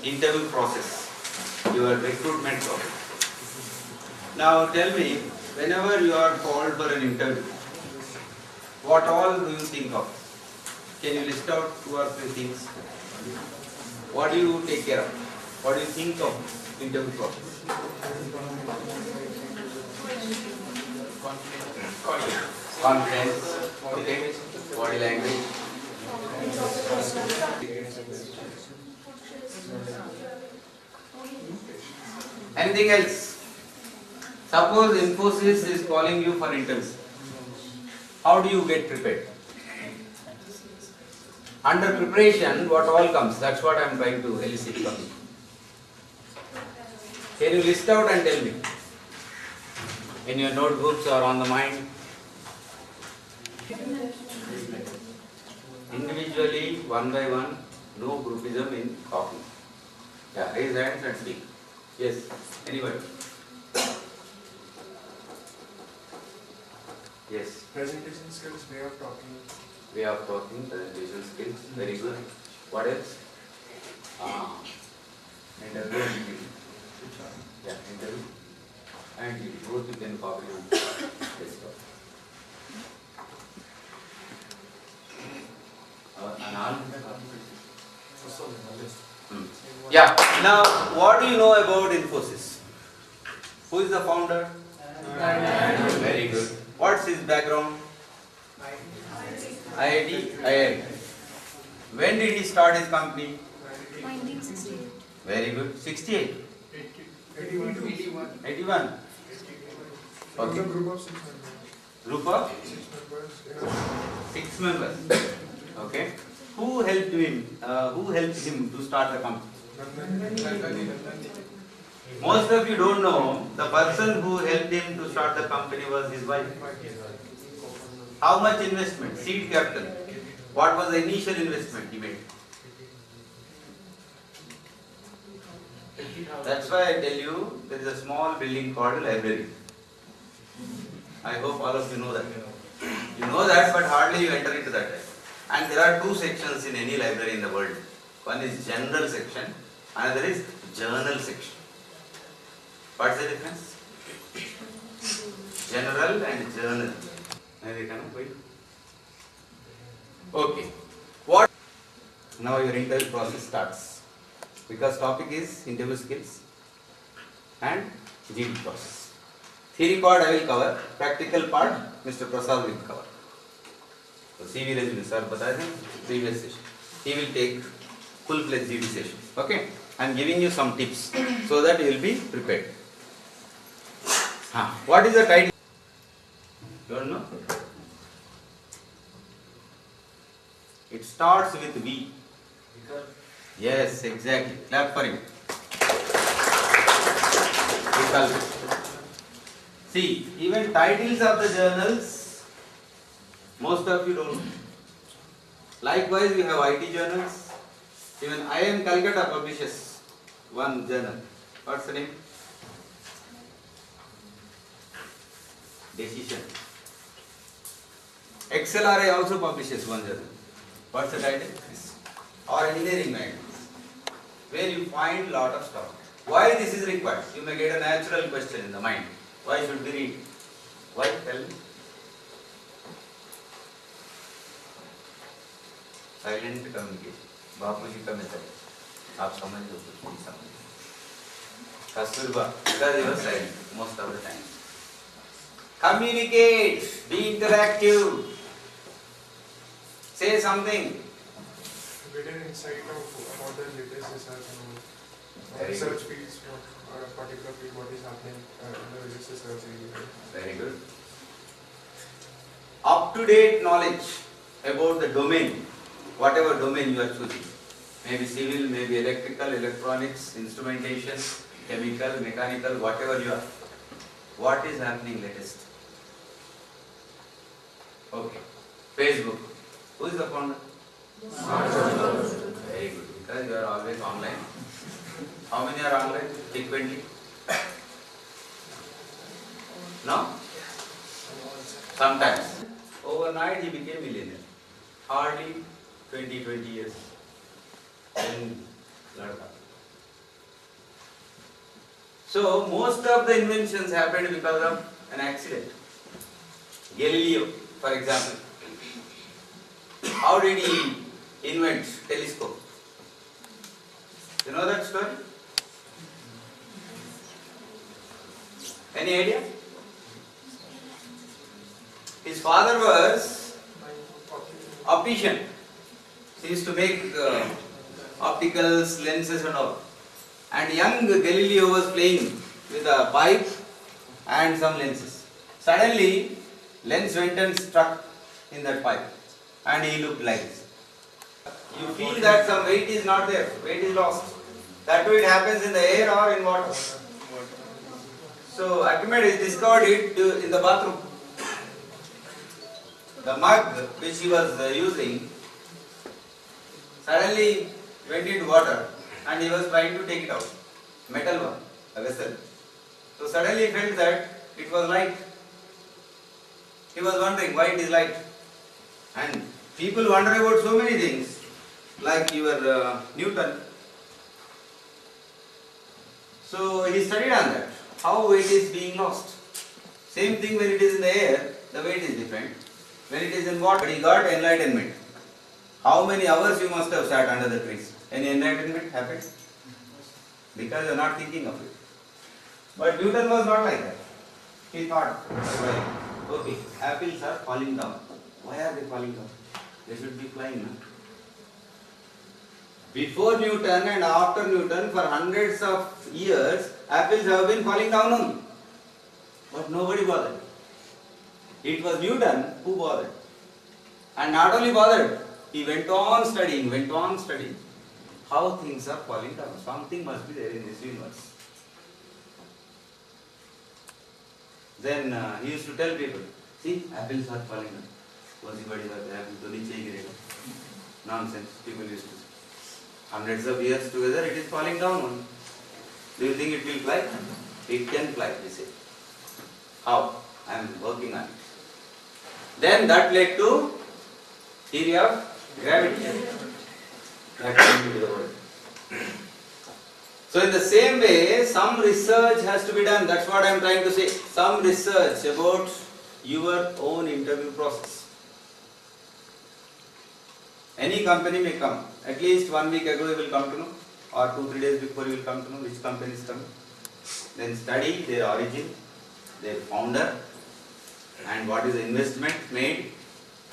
interview process, your recruitment process. Now tell me, whenever you are called for an interview, what all do you think of? Can you list out 2 or 3 things? What do you take care of? What do you think of interview process? Confidence, okay, body language. Anything else? Suppose Infosys is calling you for interview. How do you get prepared? Under preparation, what all comes? That's what I am trying to elicit from you. Can you list out and tell me? In your notebooks or on the mind? Individually, one by one, no groupism in talking. Yeah, raise hands and speak. Yes, anybody? Yes. Presentation skills, way of talking. Way of talking, presentation skills, very good. What else? Interview. Yeah, interview. And both you can copy on desktop. Yeah. Now, what do you know about Infosys? Who is the founder? Very good. What's his background? IIT, IIM. When did he start his company? 1968. Very good. 68. 81. 81. Okay. Group of 6 members. Group of 6 members. 6 members. Okay. Who helped him? Who helped him to start the company? Most of you don't know. The person who helped him to start the company was his wife. How much investment? Seed capital. What was the initial investment he made? That's why I tell you there is a small building called library. I hope all of you know that. You know that, but hardly you enter into that. And there are 2 sections in any library in the world. One is general section, another is journal section. What's the difference? General and journal. Okay. What? Now your interview process starts. Because topic is interview skills and GD process. Theory part I will cover, practical part Mr. Prasad will cover. So CV resume sir बताए थे previous session. He will take full-fledged GD session. Okay? I am giving you some tips so that you will be prepared. What is the title? You don't know? It starts with V. Yes, exactly. Clap for him. See, even titles of the journals, most of you don't know. Likewise, we have IT journals. Even IIM Calcutta publishes one journal. What's the name? Decision. XLRI also publishes one journal. What's the title? Or engineering magazines, where you find lot of stuff. Why this is required? You may get a natural question in the mind. Why should we read? Why? Tell me. Silent communication. बापूजी का method. आप समझ लो कुछ नहीं समझ. Kasturba, because he was silent most of the time. Communicate. Be interactive. Say something. Get an insight of what the latest research Very research good. fields, or a particular field, what is happening in the various research areas. Very good. Up-to-date knowledge about the domain, whatever domain you are choosing. Maybe civil, maybe electrical, electronics, instrumentation, chemical, mechanical, whatever you are. What is happening latest? Okay. Facebook. Who is the founder? Very good. Because you are always online. How many are online? Frequently? No? Sometimes. Overnight he became millionaire. Hardly 20 years. Then Ladakh. So most of the inventions happened because of an accident. Galileo, for example, how did he invent telescope? You know that story? Any idea? His father was optician. He used to make opticals, lenses and all. And young Galileo was playing with a pipe and some lenses. Suddenly, lens went and struck in that pipe and he looked like this. You feel that some weight is not there, weight is lost. That way it happens in the air or in water. So Archimedes discovered it in the bathroom. The mug which he was using suddenly went into water and he was trying to take it out. Metal one, a vessel. So suddenly he felt that it was light. He was wondering why it is light. And people wonder about so many things, like your Newton. So he studied on that, how weight is being lost. Same thing when it is in the air, the weight is different. When it is in water, he got enlightenment. How many hours you must have sat under the trees? Any enlightenment happens? Because you are not thinking of it. But Newton was not like that. He thought, well, okay, apples are falling down. Why are they falling down? They should be flying, no? Before Newton and after Newton, for hundreds of years, apples have been falling down only. But nobody bothered. It was Newton who bothered. And not only bothered, he went on studying, how things are falling down. Something must be there in this universe. Then he used to tell people, see, apples are falling down. Nonsense, people used to say. Hundreds of years together, it is falling down only. Do you think it will fly? It can fly, they say. How? I am working on it. Then that led to theory of gravity. That came into the world. So in the same way, some research has to be done. That's what I am trying to say. Some research about your own interview process. Any company may come. At least 1 week ago you will come to know, or 2-3 days before you will come to know which company is coming. Then study their origin, their founder, and what is the investment made,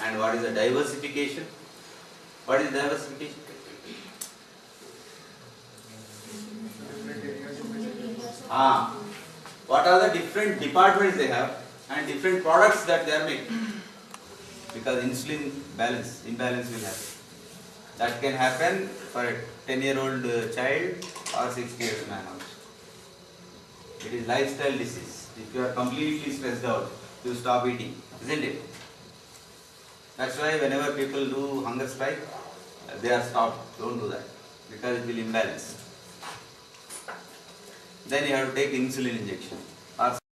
and what is the diversification. What is diversification? What are the different departments they have and different products that they are making? Because insulin imbalance will happen. That can happen for a 10-year-old child or 60-year-old man also. It is lifestyle disease. If you are completely stressed out, you stop eating, isn't it? That's why whenever people do hunger strike, they are stopped. Don't do that, because it will imbalance. Then you have to take insulin injection.